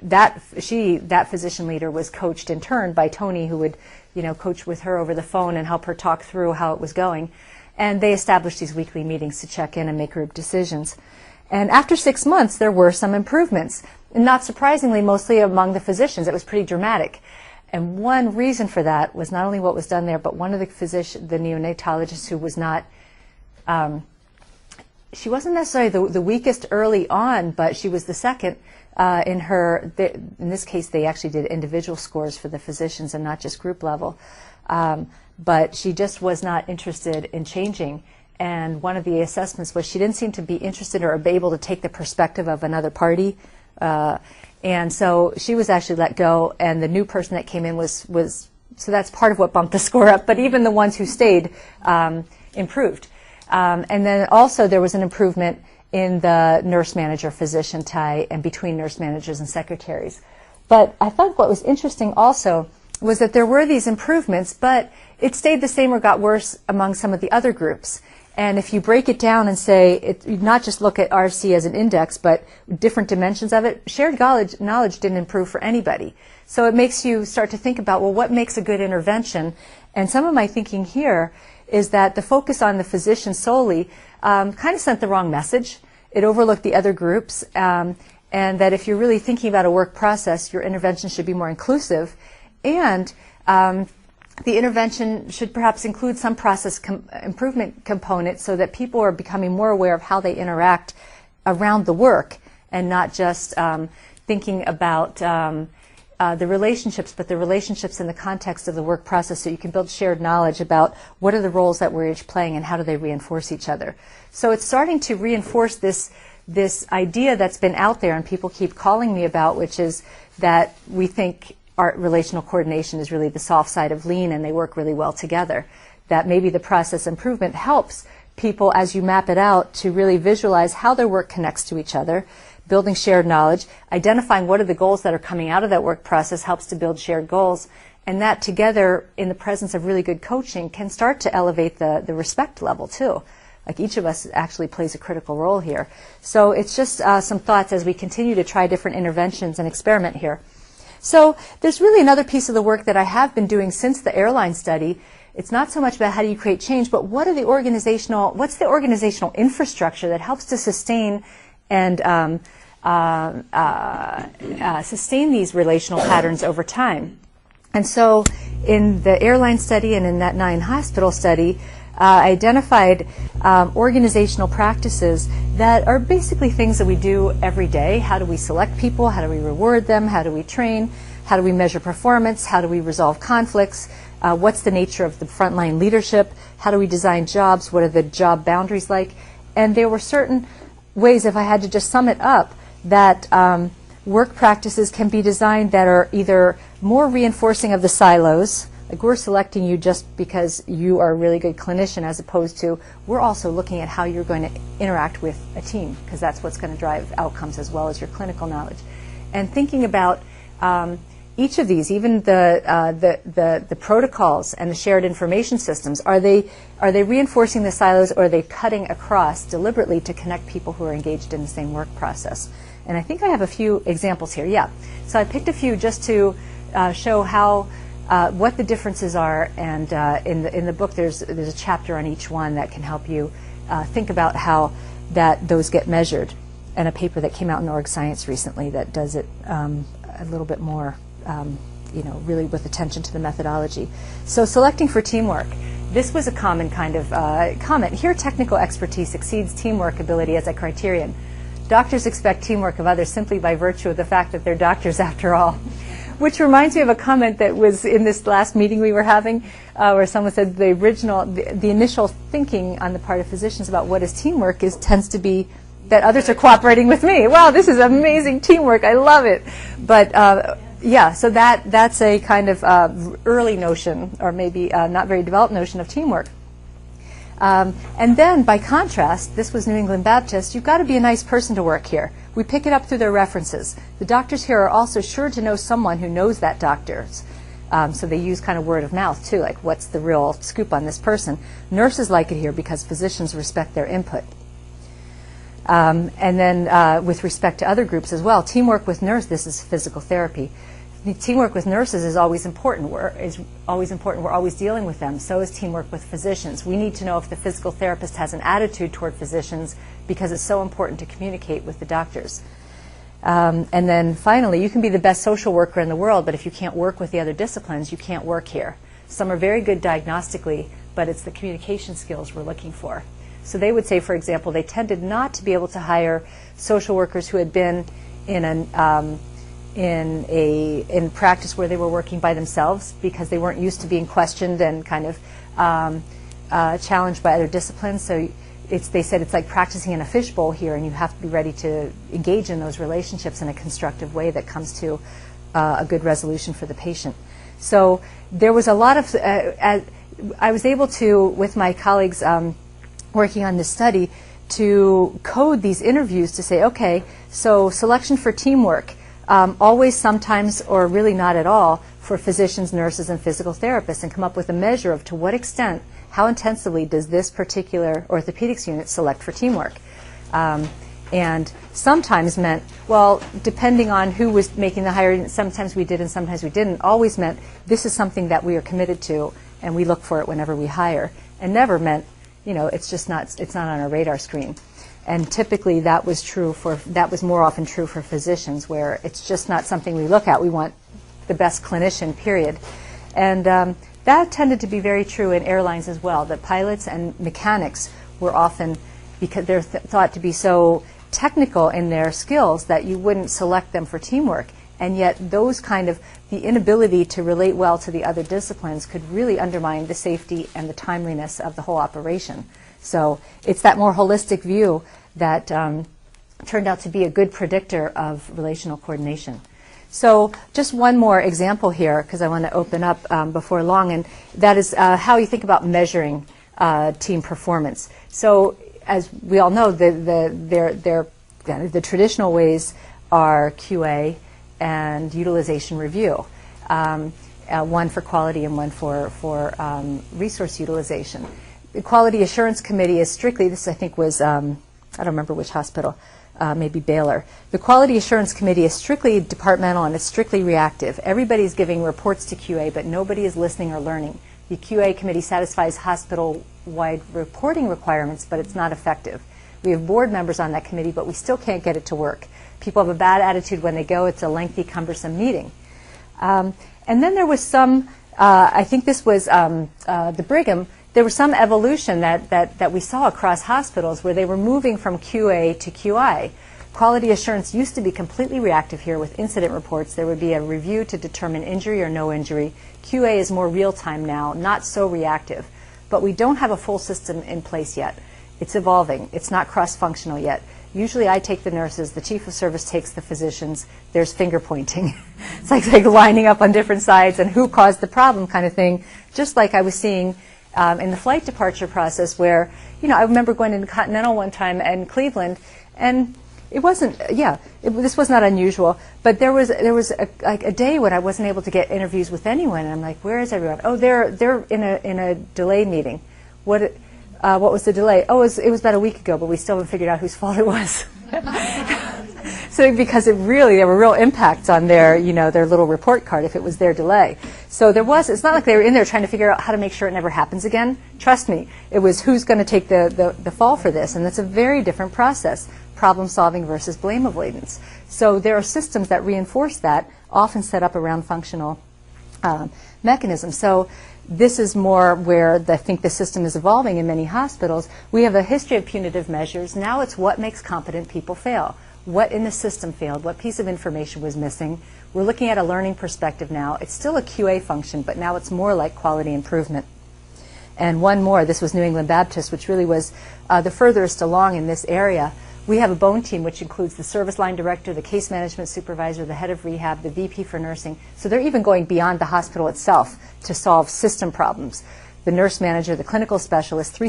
that physician leader was coached in turn by Tony, who would, coach with her over the phone and help her talk through how it was going. And they established these weekly meetings to check in and make group decisions. And after 6 months, there were some improvements. And not surprisingly, mostly among the physicians. It was pretty dramatic. And one reason for that was not only what was done there, but one of the neonatologists who was not, she wasn't necessarily the weakest early on, but she was the second in this case, they actually did individual scores for the physicians and not just group level. But she just was not interested in changing. And one of the assessments was she didn't seem to be interested or able to take the perspective of another party. And so she was actually let go, and the new person that came in was so that's part of what bumped the score up. But even the ones who stayed improved. And then also there was an improvement in the nurse manager physician tie and between nurse managers and secretaries. But I thought what was interesting also was that there were these improvements, but it stayed the same or got worse among some of the other groups. And if you break it down and say, not just look at RC as an index, but different dimensions of it, shared knowledge didn't improve for anybody. So it makes you start to think about, well, what makes a good intervention? And some of my thinking here is that the focus on the physician solely kind of sent the wrong message. It overlooked the other groups, and that if you're really thinking about a work process, your intervention should be more inclusive, and the intervention should perhaps include some process improvement component so that people are becoming more aware of how they interact around the work and not just thinking about the relationships, but the relationships in the context of the work process, so you can build shared knowledge about what are the roles that we're each playing and how do they reinforce each other. So it's starting to reinforce this idea that's been out there and people keep calling me about, which is that we think our relational coordination is really the soft side of lean and they work really well together. That maybe the process improvement helps people, as you map it out, to really visualize how their work connects to each other, building shared knowledge, identifying what are the goals that are coming out of that work process helps to build shared goals, and that together in the presence of really good coaching can start to elevate the respect level too. Like each of us actually plays a critical role here. So it's just some thoughts as we continue to try different interventions and experiment here. So there's really another piece of the work that I have been doing since the airline study. It's not so much about how do you create change, but what's the organizational infrastructure that helps to sustain and sustain these relational patterns over time. And so in the airline study and in that 9 hospital study, I identified organizational practices that are basically things that we do every day. How do we select people? How do we reward them? How do we train? How do we measure performance? How do we resolve conflicts? What's the nature of the frontline leadership? How do we design jobs? What are the job boundaries like? And there were certain ways, if I had to just sum it up, that work practices can be designed that are either more reinforcing of the silos, like we're selecting you just because you are a really good clinician, as opposed to we're also looking at how you're going to interact with a team, because that's what's going to drive outcomes as well as your clinical knowledge. And thinking about each of these, even the protocols and the shared information systems, are they reinforcing the silos, or are they cutting across deliberately to connect people who are engaged in the same work process? And I think I have a few examples here. Yeah, so I picked a few just to show how what the differences are, and in the book there's a chapter on each one that can help you think about how those get measured, and a paper that came out in Org Science recently that does it a little bit more, really with attention to the methodology. So selecting for teamwork. This was a common kind of comment. Here, technical expertise exceeds teamwork ability as a criterion. Doctors expect teamwork of others simply by virtue of the fact that they're doctors after all. Which reminds me of a comment that was in this last meeting we were having, where someone said the initial thinking on the part of physicians about what is teamwork tends to be that others are cooperating with me. Wow, this is amazing teamwork. I love it. But yeah, so that's a kind of early notion, or maybe not very developed notion of teamwork. And then, by contrast, this was New England Baptist, you've got to be a nice person to work here. We pick it up through their references. The doctors here are also sure to know someone who knows that doctors. So they use kind of word of mouth, too, like what's the real scoop on this person. Nurses like it here because physicians respect their input. And then with respect to other groups as well, teamwork with nurses, this is physical therapy. Teamwork with nurses is always important. We're always dealing with them. So is teamwork with physicians. We need to know if the physical therapist has an attitude toward physicians because it's so important to communicate with the doctors. And then finally, you can be the best social worker in the world, but if you can't work with the other disciplines, you can't work here. Some are very good diagnostically, but it's the communication skills we're looking for. So they would say, for example, they tended not to be able to hire social workers who had been in practice where they were working by themselves because they weren't used to being questioned and kind of challenged by other disciplines. So they said it's like practicing in a fishbowl here, and you have to be ready to engage in those relationships in a constructive way that comes to a good resolution for the patient. So there was a lot of, I was able to, with my colleagues working on this study, to code these interviews to say, okay, so selection for teamwork, always, sometimes, or really not at all for physicians, nurses, and physical therapists, and come up with a measure of to what extent, how intensively does this particular orthopedics unit select for teamwork. And sometimes meant, well, depending on who was making the hiring, sometimes we did and sometimes we didn't, always meant this is something that we are committed to and we look for it whenever we hire, and never meant, you know, it's not on our radar screen. And typically that was more often true for physicians, where it's just not something we look at. We want the best clinician, period. And that tended to be very true in airlines as well, that pilots and mechanics were often, because they're thought to be so technical in their skills, that you wouldn't select them for teamwork. And yet those kind of, the inability to relate well to the other disciplines could really undermine the safety and the timeliness of the whole operation. So it's that more holistic view that turned out to be a good predictor of relational coordination. So just one more example here, because I want to open up before long, and that is how you think about measuring team performance. So as we all know, the traditional ways are QA and utilization review, one for quality and one for resource utilization. The Quality Assurance Committee is strictly, this I think was, I don't remember which hospital, maybe Baylor. The Quality Assurance Committee is strictly departmental and it's strictly reactive. Everybody's giving reports to QA, but nobody is listening or learning. The QA committee satisfies hospital-wide reporting requirements, but it's not effective. We have board members on that committee, but we still can't get it to work. People have a bad attitude when they go. It's a lengthy, cumbersome meeting. And then there was some, I think this was the Brigham, there was some evolution that we saw across hospitals where they were moving from QA to QI. Quality assurance used to be completely reactive here with incident reports. There would be a review to determine injury or no injury. QA is more real-time now, not so reactive. But we don't have a full system in place yet. It's evolving. It's not cross-functional yet. Usually I take the nurses, the chief of service takes the physicians, there's finger pointing. It's like lining up on different sides and who caused the problem kind of thing, just like I was seeing in the flight departure process where, you know, I remember going into Continental one time in Cleveland, and it wasn't, this was not unusual, but there was a day when I wasn't able to get interviews with anyone, and I'm like, where is everyone? Oh, they're in a delay meeting. What was the delay? Oh, it was about a week ago, but we still haven't figured out whose fault it was. So because there were real impacts on their little report card if it was their delay. So it's not like they were in there trying to figure out how to make sure it never happens again. Trust me, it was who's going to take the fall for this, and that's a very different process, problem solving versus blame avoidance. So there are systems that reinforce that, often set up around functional mechanisms. So this is more where I think the system is evolving in many hospitals. We have a history of punitive measures. Now it's what makes competent people fail. What in the system failed? What piece of information was missing? We're looking at a learning perspective now. It's still a QA function, but now it's more like quality improvement. And one more, this was New England Baptist, which really was the furthest along in this area. We have a bone team which includes the service line director, the case management supervisor, the head of rehab, the VP for nursing. So they're even going beyond the hospital itself to solve system problems. The nurse manager, the clinical specialist, 3